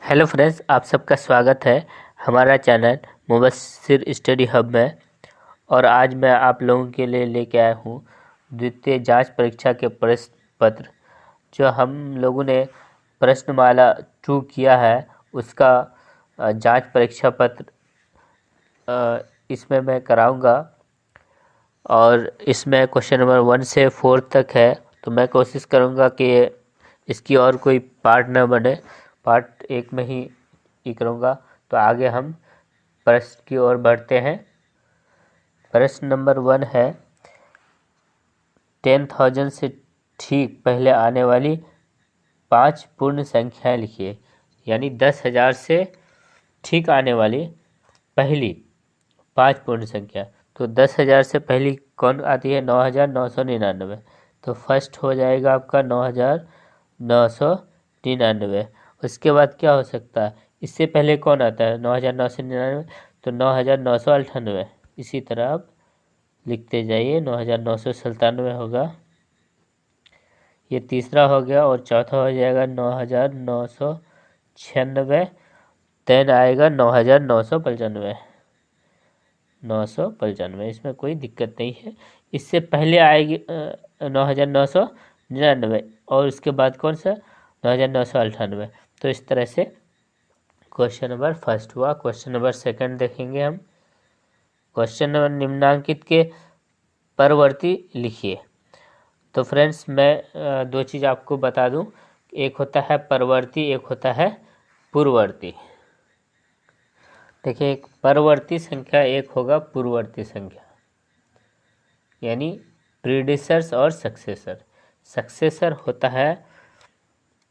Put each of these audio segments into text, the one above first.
Hello friends, आप सबका स्वागत है हमारा चैनल मुबस्सिर स्टडी हब में। और आज मैं आप लोगों के लिए लेके आया हूँ द्वितीय जांच परीक्षा के प्रश्न पत्र। जो हम लोगों ने प्रश्नमाला 2 किया है उसका जांच परीक्षा पत्र इसमें मैं कराऊंगा। और इसमें क्वेश्चन नंबर 1 से 4 तक है, तो मैं कोशिश करूंगा कि इसकी और कोई पार्ट न बने, पार्ट 1 में ही करूँगा। तो आगे हम प्रश्न की ओर बढ़ते हैं। प्रश्न नंबर 1 है 10,000 से ठीक पहले आने वाली 5 पूर्ण संख्याएं लिखिए। यानी 10,000 से ठीक आने वाली पहली 5 पूर्ण संख्या। तो 10,000 से पहली कौन आती है? 9,999। तो फर्स्ट हो जाएगा आपका 9,999। उसके बाद क्या हो सकता है? इससे पहले कौन आता है? 9,999, तो 9,998। इसी तरह आप लिखते जाइए। 9,997 होगा, ये तीसरा हो गया। और चौथा हो जाएगा 9,996। देन आएगा 9,995। 995, इसमें कोई दिक्कत नहीं है। इससे पहले आएगी 9,999 और उसके बाद कौन सा? 9,998। तो इस तरह से क्वेश्चन नंबर फर्स्ट हुआ। क्वेश्चन नंबर सेकंड देखेंगे हम। क्वेश्चन नंबर निम्नांकित के परवर्ती लिखिए। तो फ्रेंड्स, मैं दो चीज़ आपको बता दूं, एक होता है परवर्ती, एक होता है पूर्ववर्ती। देखिए, एक परवर्ती संख्या, एक होगा पूर्ववर्ती संख्या, यानी प्रीडिसर्स और सक्सेसर। सक्सेसर होता है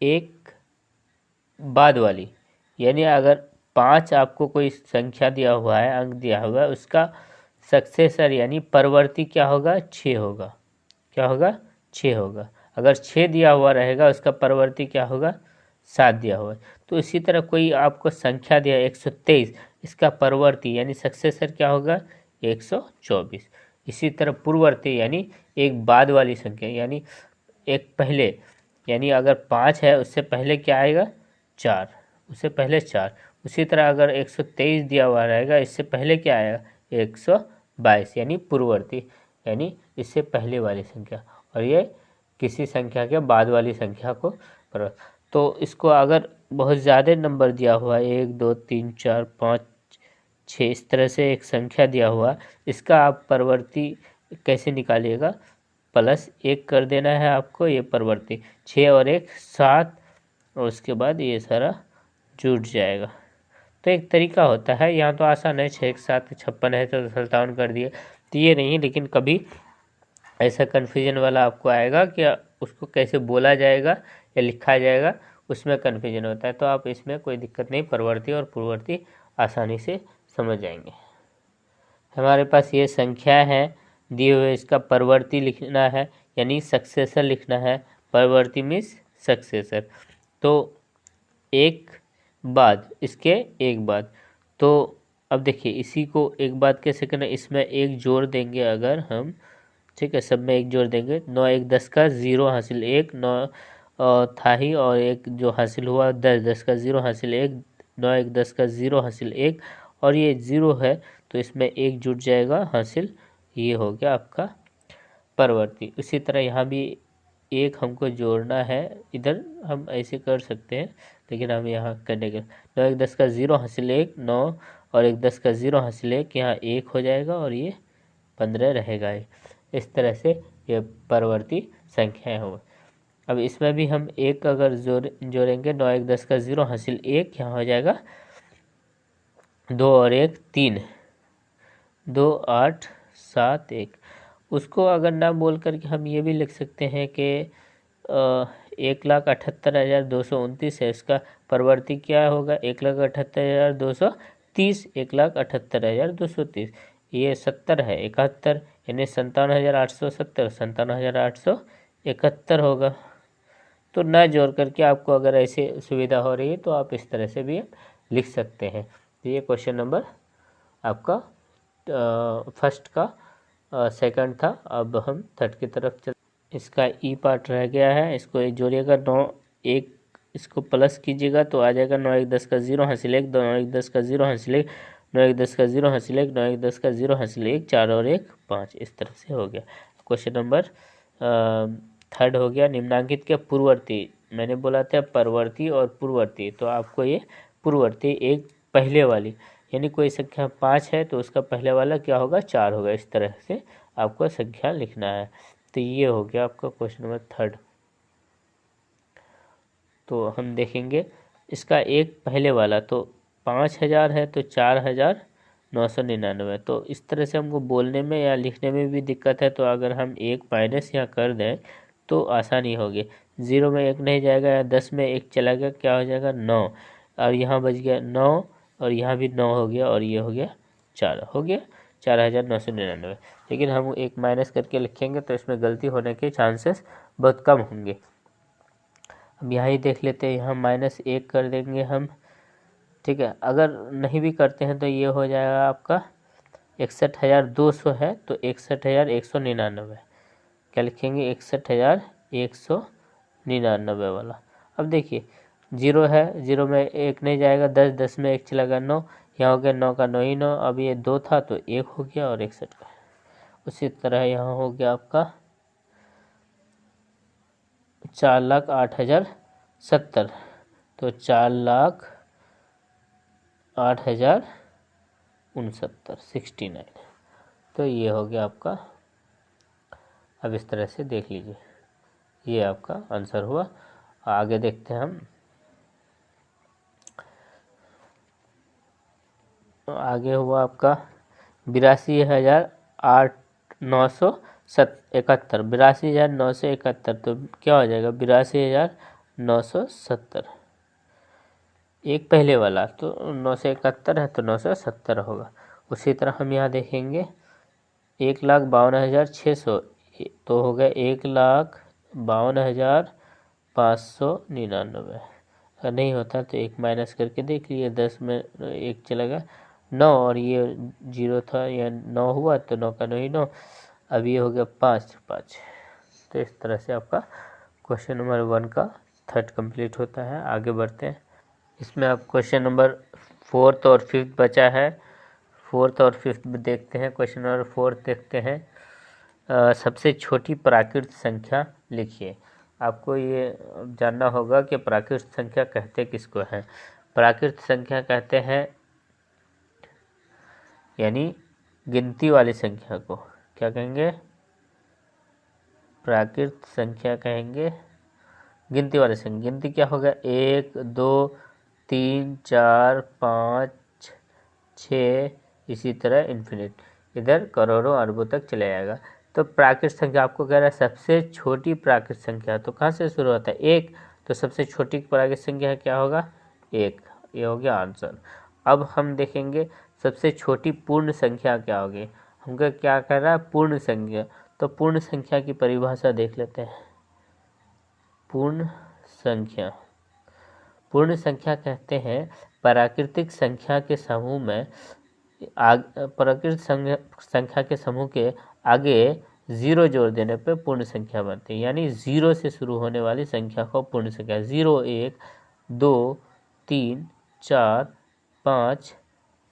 एक बाद वाली, यानी अगर 5 आपको कोई संख्या दिया हुआ है, अंक दिया हुआ है, उसका सक्सेसर यानी परवर्ती क्या होगा? 6 होगा। क्या होगा? 6 होगा। अगर 6 दिया हुआ रहेगा, उसका परवर्ती क्या होगा? 7 दिया हुआ है। तो इसी तरह कोई आपको संख्या दिया 123, इसका परवर्ती यानी सक्सेसर क्या होगा? 124। इसी तरह पूर्ववर्ती यानी एक बाद वाली संख्या, यानी एक पहले, यानी अगर 5 है उससे पहले क्या आएगा? 4, उससे पहले 4। उसी तरह अगर 123 दिया हुआ रहेगा, इससे पहले क्या आएगा? 122, यानी पूर्ववर्ती, यानी इससे पहले वाली संख्या। और ये किसी संख्या के बाद वाली संख्या को तो इसको अगर बहुत ज़्यादा नंबर दिया हुआ है, 1 2 3 4 5 6, इस तरह से एक संख्या दिया हुआ, इसका आप परवर्ती कैसे निकालिएगा? +1 कर देना है आपको। ये परवर्ती 6 और 1 7, और उसके बाद ये सारा जुट जाएगा। तो एक तरीका होता है, यहाँ तो आसान है, 6 7 56 है तो 57 कर दिए, तो ये नहीं। लेकिन कभी ऐसा कन्फ्यूजन वाला आपको आएगा कि उसको कैसे बोला जाएगा या लिखा जाएगा, उसमें कन्फ्यूजन होता है। तो आप इसमें कोई दिक्कत नहीं, परवर्ती और पूर्ववर्ती आसानी से समझ जाएंगे। हमारे पास ये संख्या है दिए हुए, इसका परवर्ती लिखना है यानी सक्सेसर लिखना है। परवर्ती मीन्स सक्सेसर। तो एक बाद, इसके एक बाद। तो अब देखिए, इसी को एक बाद कैसे करना, इसमें एक जोड़ देंगे अगर हम, ठीक है, सब में एक जोड़ देंगे। 9 1 10 का 0 हासिल 1, 9 था ही, और एक जो हासिल हुआ 10 10 का 0 हासिल 1, 9 1 10 का 0 हासिल 1, और ये 0 है तो इसमें एक जुट जाएगा हासिल। ये हो गया आपका परवर्ती। उसी तरह यहाँ भी एक हमको जोड़ना है, इधर हम ऐसे कर सकते हैं, लेकिन हम यहाँ करने के 9 1 10 का 0 हासिल 1, 9 और 1 10 का 0 हासिल 1, यहाँ 1 हो जाएगा और ये 15 रहेगा। इस तरह से ये परवर्ती संख्याएं होंगी। अब इसमें भी हम एक अगर जोड़ेंगे, 9 1 10 का 0 हासिल 1, यहाँ हो जाएगा 2 और 1 3, 2 8 7 1। उसको अगर ना बोल करके हम ये भी लिख सकते हैं कि 1,78,229 है, इसका परवर्ती क्या होगा? 1,78,230, 1,78,230। ये 70 है, 71, यानी 57,870, 57,871 होगा। तो ना जोड़ करके आपको अगर ऐसे सुविधा हो रही है तो आप इस तरह से भी लिख सकते हैं। तो ये क्वेश्चन नंबर आपका फर्स्ट का सेकंड था। अब हम थर्ड की तरफ चल, इसका ई पार्ट रह गया है, इसको जोड़िएगा। 9 1 इसको प्लस कीजिएगा तो आ जाएगा 9 1 10 का 0 हासिल 1, 9 1 10 का 0 हासिल 1, 9 1 10 का 0 हासिल 1, 9 1 10 का 0 हासिल 1, 4 और 1 5। इस तरह से हो गया। क्वेश्चन नंबर 3 हो गया। निम्नांकित के पूर्ववर्ती, मैंने बोला था परवर्ती और पूर्ववर्ती, तो आपको ये पूर्ववर्ती एक पहले वाली, यानी कोई संख्या 5 है तो उसका पहले वाला क्या होगा, 4 होगा। इस तरह से आपको संख्या लिखना है। तो ये हो गया आपका क्वेश्चन नंबर 3। तो हम देखेंगे इसका एक पहले वाला, तो 5000 है तो 4999। तो इस तरह से हमको बोलने में या लिखने में भी दिक्कत है, तो अगर हम एक माइनस यहाँ कर दें तो आसानी होगी। 0 में 1 नहीं जाएगा, या 10 में 1 चला गया, क्या हो जाएगा 9, और यहाँ बच गया 9, और यहाँ भी 9 हो गया, और ये हो गया 4, हो गया 4999। लेकिन हम एक माइनस करके लिखेंगे तो इसमें गलती होने के चांसेस बहुत कम होंगे। अब यहाँ ही देख लेते हैं, यहाँ -1 कर देंगे हम, ठीक है। अगर नहीं भी करते हैं तो ये हो जाएगा आपका 61,200 है तो 61,199, क्या लिखेंगे 61,199 वाला। अब देखिए 0 है, 0 में 1 नहीं जाएगा, 10 10 में 1 चला गया 9, यहाँ हो गया 9 का 9 ही 9, अब ये 2 था तो 1 हो गया और 61 का। उसी तरह यहाँ हो गया आपका 4,08,070, तो 4,08,069 69। तो ये हो गया आपका। अब इस तरह से देख लीजिए, ये आपका आंसर हुआ। आगे देखते हैं हम, आगे हुआ आपका 82,971, 82,971, तो क्या हो जाएगा 82,970, एक पहले वाला, तो 971 है तो 970 होगा। उसी तरह हम यहाँ देखेंगे 1,52,600, तो हो गया 1,52,599। अगर नहीं होता तो एक माइनस करके देख लिए, 10 में 1 चलेगा 9, और ये 0 था, या 9 हुआ तो 9 का 9 ही 9, अब ये हो गया 5 5। तो इस तरह से आपका क्वेश्चन नंबर 1 का 3rd कंप्लीट होता है। आगे बढ़ते हैं, इसमें अब क्वेश्चन नंबर 4th और 5th बचा है। 4th और 5th में देखते हैं। क्वेश्चन नंबर 4 देखते हैं। सबसे छोटी प्राकृत संख्या लिखिए। आपको ये जानना होगा कि प्राकृत संख्या कहते किसको हैं। प्राकृत संख्या कहते हैं यानी गिनती वाली संख्या को क्या कहेंगे, प्राकृत संख्या कहेंगे गिनती वाली संख्या। गिनती क्या होगा, 1 2 3 4 5 6, इसी तरह इन्फिनिट, इधर करोड़ों अरबों तक चले जाएगा। तो प्राकृत संख्या आपको कह रहा है सबसे छोटी प्राकृत संख्या, तो कहाँ से शुरू होता है 1, तो सबसे छोटी प्राकृत संख्या क्या होगा 1, ये हो गया आंसर। अब हम देखेंगे सबसे छोटी पूर्ण संख्या क्या होगी। हमको क्या कह रहा है पूर्ण संख्या, तो पूर्ण संख्या की परिभाषा देख लेते हैं। पूर्ण संख्या, पूर्ण संख्या कहते हैं प्राकृतिक संख्या के समूह में प्राकृतिक संख्या के समूह के आगे 0 जोड़ देने पे पूर्ण संख्या बनती है। यानी 0 से शुरू होने वाली संख्या को पूर्ण संख्या, 0 1 2 3 4 5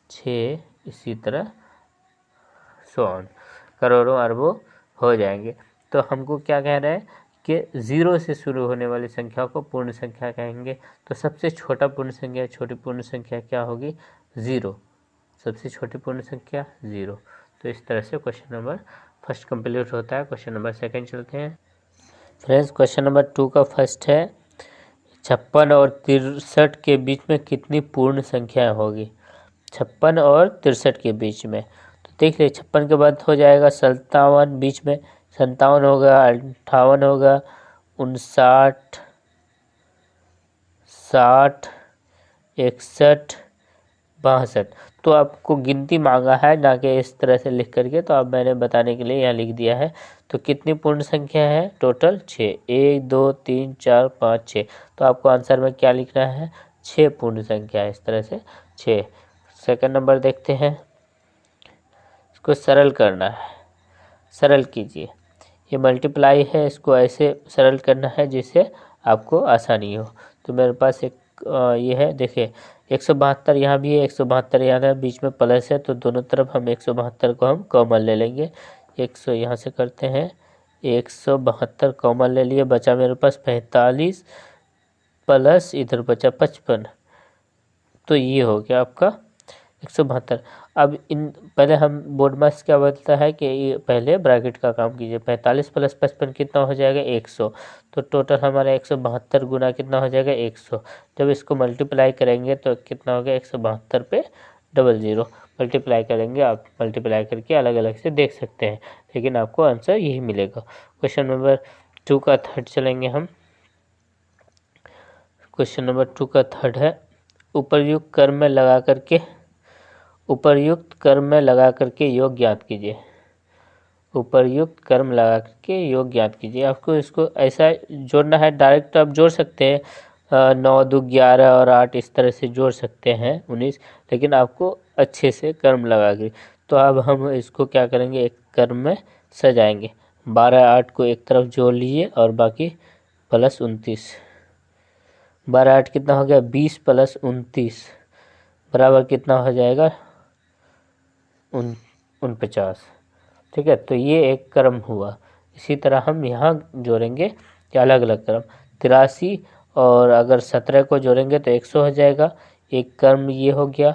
6, इसी तरह सोन, करोड़ों अरबों हो जाएंगे। तो हमको क्या कह रहे हैं कि 0 से शुरू होने वाली संख्या को पूर्ण संख्या कहेंगे। तो सबसे छोटा पूर्ण संख्या, छोटी पूर्ण संख्या क्या होगी 0, सबसे छोटी पूर्ण संख्या 0। तो इस तरह से क्वेश्चन नंबर 1 कंप्लीट होता है। क्वेश्चन नंबर 2 चलते हैं फ्रेंड्स। क्वेश्चन नंबर 2 का फर्स्ट है 56 और 63 के बीच में कितनी पूर्ण संख्या होगी। 56 और 63 के बीच में, तो देख ले 56 के बाद हो जाएगा 57, बीच में 57 होगा, 58 होगा, 59, 60, 61, 62। तो आपको गिनती मांगा है, ना कि इस तरह से लिख करके, तो अब मैंने बताने के लिए यहाँ लिख दिया है। तो कितनी पूर्ण संख्या है टोटल 6, 1 2 3 4 5 6। तो आपको आंसर में क्या लिखना है 6 पूर्ण संख्या है, इस तरह से 6। सेकंड नंबर देखते हैं, इसको सरल करना है, सरल कीजिए। ये मल्टीप्लाई है, इसको ऐसे सरल करना है जिससे आपको आसानी हो। तो मेरे पास एक ये है, देखिए 172 यहाँ भी है, 172 यहाँ है, बीच में प्लस है, तो दोनों तरफ हम 172 को हम कॉमन ले लेंगे। 100 यहाँ से करते हैं, 172 कॉमन ले लिए, बचा मेरे पास 45 प्लस इधर बचा 55, तो ये हो गया आपका 172। अब इन पहले हम बोर्ड मास क्या बोलता है कि ये पहले ब्रैकेट का काम कीजिए। 45 प्लस 55 कितना हो जाएगा 100, तो टोटल हमारा 172 गुना कितना हो जाएगा 100। जब इसको मल्टीप्लाई करेंगे तो कितना हो गया 172 पे 00 मल्टीप्लाई करेंगे, आप मल्टीप्लाई करके अलग अलग से देख सकते हैं, लेकिन आपको आंसर यही मिलेगा। क्वेश्चन नंबर 2 का थर्ड चलेंगे हम। क्वेश्चन नंबर 2 का थर्ड है, उपर्युक्त क्रम में लगा करके योग ज्ञात कीजिए। उपर्युक्त क्रम लगा करके योग ज्ञात कीजिए। आपको इसको ऐसा जोड़ना है, डायरेक्ट आप जोड़ सकते हैं, 9 2 11 और 8 इस तरह से जोड़ सकते हैं 19, लेकिन आपको अच्छे से क्रम लगा के। तो अब हम इसको क्या करेंगे, एक क्रम में सजाएंगे। 12 8 को एक तरफ जोड़ लीजिए और बाकी प्लस 29, 12 8 कितना हो गया 20 प्लस 29 बराबर कितना हो जाएगा 49। ठीक है, तो ये एक क्रम हुआ। इसी तरह हम यहाँ जोड़ेंगे कि अलग अलग क्रम, 83 और अगर 17 को जोड़ेंगे तो 100 हो जाएगा। एक क्रम ये हो गया,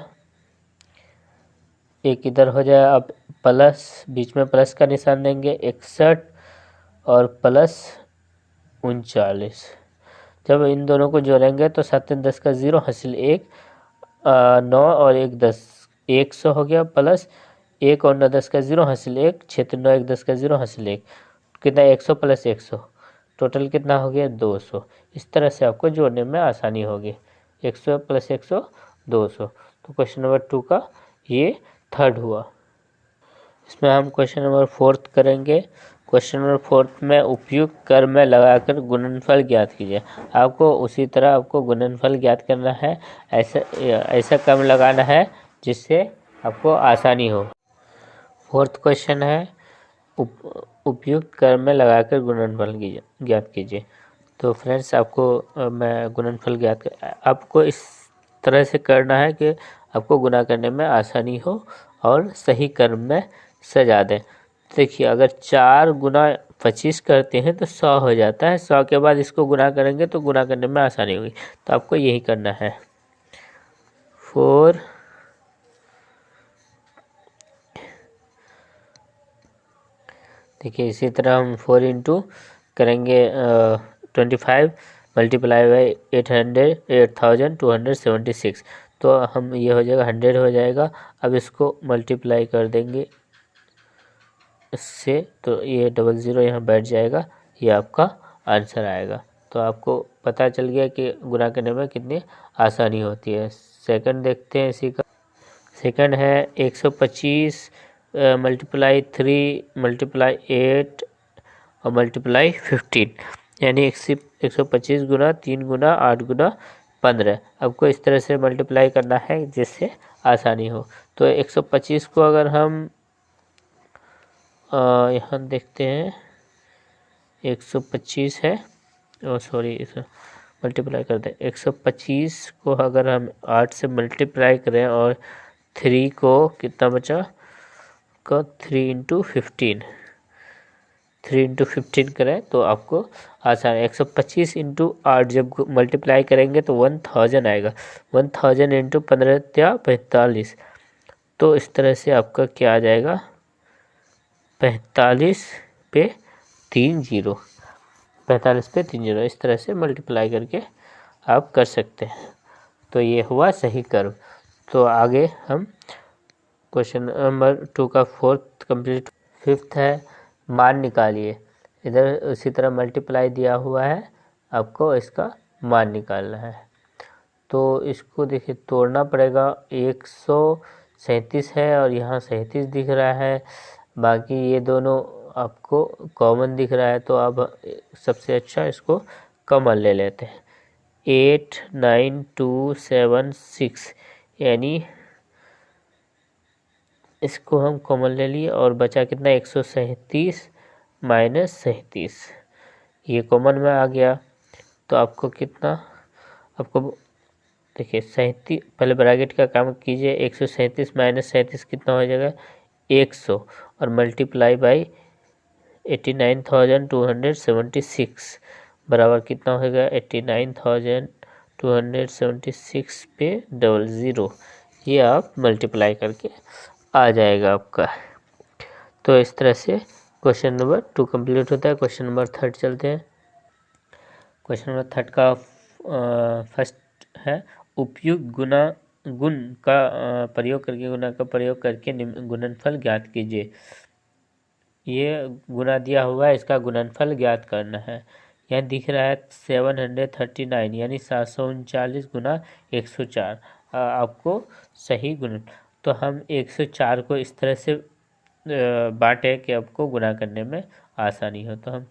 एक इधर हो जाएगा। अब प्लस, बीच में प्लस का निशान देंगे, 61 और प्लस 39। जब इन दोनों को जोड़ेंगे तो 7 10 का 0 हासिल 1, 9 और 1 10, 100 हो गया, प्लस 1 और 9 10 का 0 हासिल 1, 6 9 1 10 का 0 हासिल 1, कितना 100 प्लस 100, टोटल कितना हो गया 200। इस तरह से आपको जोड़ने में आसानी होगी। 100 प्लस 100 200। तो क्वेश्चन नंबर 2 का ये थर्ड हुआ। इसमें हम क्वेश्चन नंबर 4 करेंगे। क्वेश्चन नंबर 4 में उपयुक्त क्रम में लगाकर गुणनफल ज्ञात कीजिए। आपको उसी तरह आपको गुणनफल ज्ञात करना है, ऐसा क्रम लगाना है जिससे आपको आसानी हो। 4th क्वेश्चन है, उपयुक्त क्रम में लगाकर गुणनफल ज्ञात कीजिए। तो फ्रेंड्स आपको मैं गुणनफल ज्ञात आपको इस तरह से करना है कि आपको गुणा करने में आसानी हो और सही क्रम में सजा दें। देखिए, अगर 4 गुना 25 करते हैं तो 100 हो जाता है। 100 के बाद इसको गुना करेंगे तो गुना करने में आसानी होगी। तो आपको यही करना है। 4 देखिए, इसी तरह हम 4 इंटू करेंगे 25 मल्टीप्लाई बाई 8276, तो हम ये हो जाएगा 100 हो जाएगा। अब इसको मल्टीप्लाई कर देंगे इससे, तो ये 00 यहाँ बैठ जाएगा, ये आपका आंसर आएगा। तो आपको पता चल गया कि गुणा करने में कितनी आसानी होती है। सेकंड देखते हैं इसी का। सेकंड है 125 मल्टीप्लाई 3 मल्टीप्लाई 8 और मल्टीप्लाई 15, यानी 125 गुना 3 गुना 8 गुना 15। आपको इस तरह से मल्टीप्लाई करना है जिससे आसानी हो। तो 125 को अगर हम यहाँ देखते हैं, 125 है, सॉरी इसे मल्टीप्लाई कर दें। 125 को अगर हम 8 से मल्टीप्लाई करें और 3 को कितना बचा का 3 इंटू 15 करें तो आपको आसान है। 125 इंटू 8 जब मल्टीप्लाई करेंगे तो 1000 आएगा। 1000 इंटू 15 या 45, तो इस तरह से आपका क्या आ जाएगा 45 पे 3 0, 45 पे 3 0, इस तरह से मल्टीप्लाई करके आप कर सकते हैं। तो ये हुआ सही कर्व। तो आगे हम क्वेश्चन नंबर 2 का 4th कंप्लीट। 5th है, मान निकालिए। इधर उसी तरह मल्टीप्लाई दिया हुआ है, आपको इसका मान निकालना है। तो इसको देखिए तोड़ना पड़ेगा। 137 है और यहाँ 37 दिख रहा है, बाकी ये दोनों आपको कॉमन दिख रहा है। तो अब सबसे अच्छा इसको कॉमन ले लेते हैं। 8 9 2 7 6, यानी इसको हम कॉमन ले लिए और बचा कितना 137 माइनस 37, ये कॉमन में आ गया। तो आपको कितना आपको देखिए 37, पहले ब्रैकेट का काम कीजिए, 137 माइनस 37 कितना हो जाएगा 100 और मल्टीप्लाई बाई 89,276 बराबर कितना होगा 89,276 पे 00, ये आप मल्टीप्लाई करके आ जाएगा आपका। तो इस तरह से क्वेश्चन नंबर 2 कंप्लीट होता है। क्वेश्चन नंबर 3 चलते हैं। क्वेश्चन नंबर 3 का फर्स्ट है उपयुक्त गुण का प्रयोग करके गुणनफल ज्ञात कीजिए। ये गुना दिया हुआ है, इसका गुणनफल ज्ञात करना है। यहाँ दिख रहा है 739 यानी 739 गुना 104 आपको सही गुणन। तो हम 104 को इस तरह से बांटे कि आपको गुना करने में आसानी हो। तो हम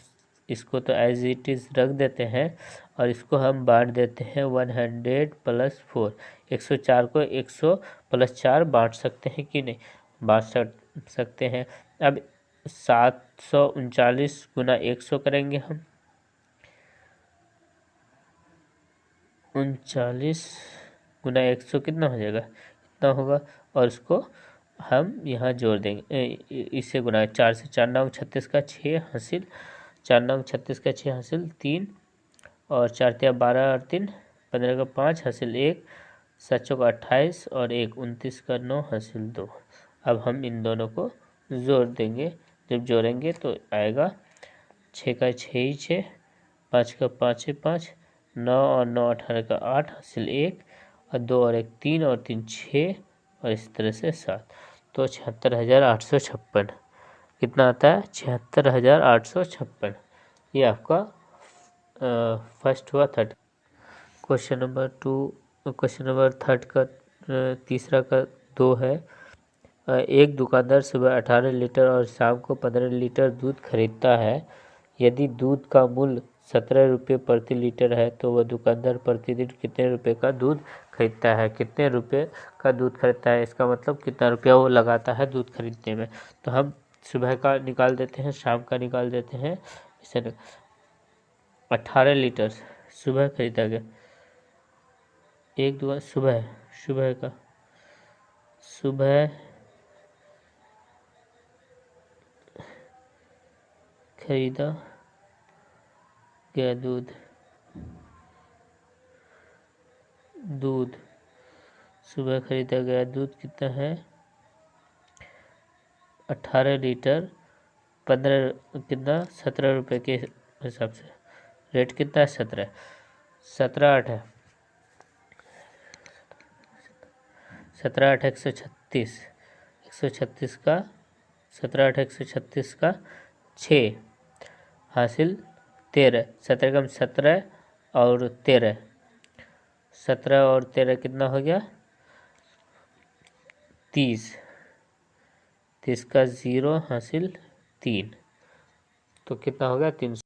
इसको तो एज इट इज़ रख देते हैं और इसको हम बांट देते हैं 100 + 4। 104 को 100 + 4 बांट सकते हैं कि नहीं, बांट सकते हैं। अब 739 गुना 100 करेंगे हम, 39 गुना 100 कितना हो जाएगा, इतना होगा। और उसको हम यहाँ जोड़ देंगे, इससे गुना 4 से 4 9 36 का 6 हासिल, 4 9 36 का 6 हासिल 3 और 4 3 12 और 3 15 का 5 हासिल 1, 7 का 28 और 1 29 का 9 हासिल 2। अब हम इन दोनों को जोड़ देंगे, जब जोड़ेंगे तो आएगा 6 का 6 ही 6, 5 का 5 ही 5, 9 और 9 18 का 8 हासिल 1 और 2 और 1 3 और 3 6 और इस तरह से 7। तो 76,856 कितना आता है 76,856। ये आपका फर्स्ट हुआ 3rd। क्वेश्चन नंबर 3 का तीसरा का 2 है। एक दुकानदार सुबह 18 लीटर और शाम को 15 लीटर दूध खरीदता है। यदि दूध का मूल्य 17 रुपये प्रति लीटर है तो वह दुकानदार प्रतिदिन कितने रुपए का दूध खरीदता है। कितने रुपए का दूध खरीदता है, इसका मतलब कितना रुपया वो लगाता है दूध खरीदने में। तो हम सुबह का निकाल देते हैं, शाम का निकाल देते हैं। इसे 18 लीटर सुबह खरीदा गया, एक दुकान सुबह का खरीदा गया दूध सुबह खरीदा गया दूध कितना है 18 लीटर, 15 कितना 17 रुपये के हिसाब से रेट कितना है 17 8 है 17 8 136, 136 का 17 8 136 का 6 हासिल 13, 17 कम 17 और 13, 17 और 13 कितना हो गया 30, 30 का 0 हासिल 3, तो कितना हो गया 300।